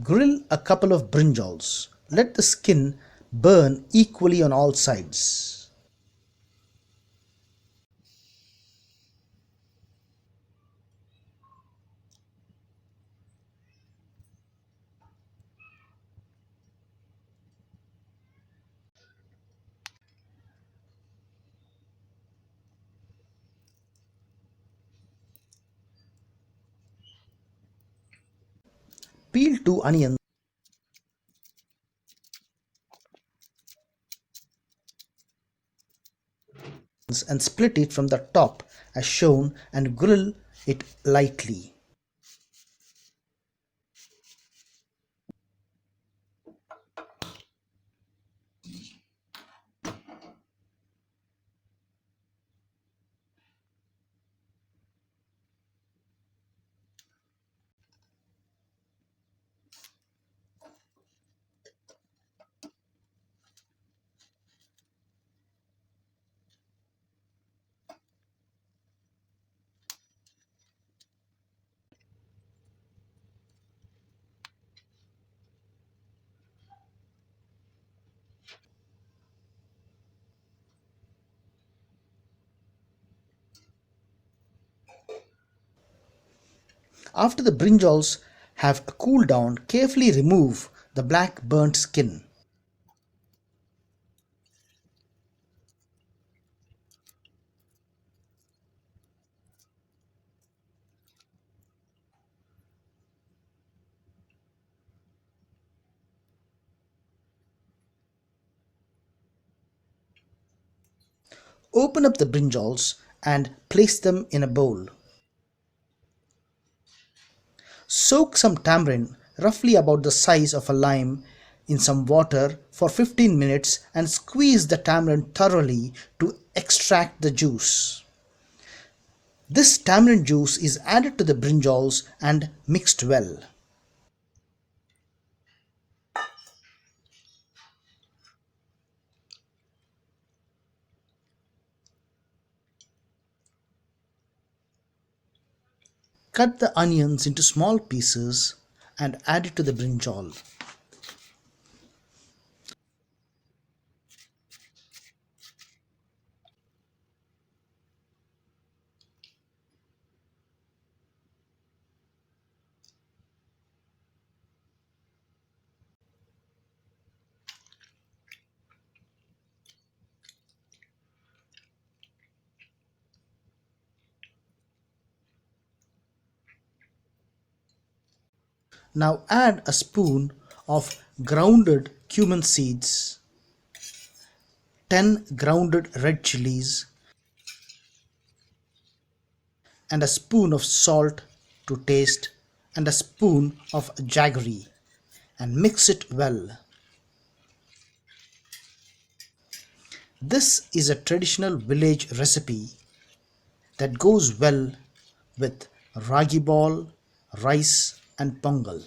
Grill a couple of brinjals. Let the skin burn equally on all sides. Peel 2 onions and split it from the top as shown and grill it lightly. After the brinjals have cooled down, carefully remove the black burnt skin. Open up the brinjals and place them in a bowl. Soak some tamarind, roughly about the size of a lime, in some water for 15 minutes and squeeze the tamarind thoroughly to extract the juice. This tamarind juice is added to the brinjals and mixed well. Cut the onions into small pieces and add it to the brinjal. Now add a spoon of grounded cumin seeds, 10 grounded red chilies, and a spoon of salt to taste and a spoon of jaggery and mix it well. This is a traditional village recipe that goes well with ragi ball, rice and pongal.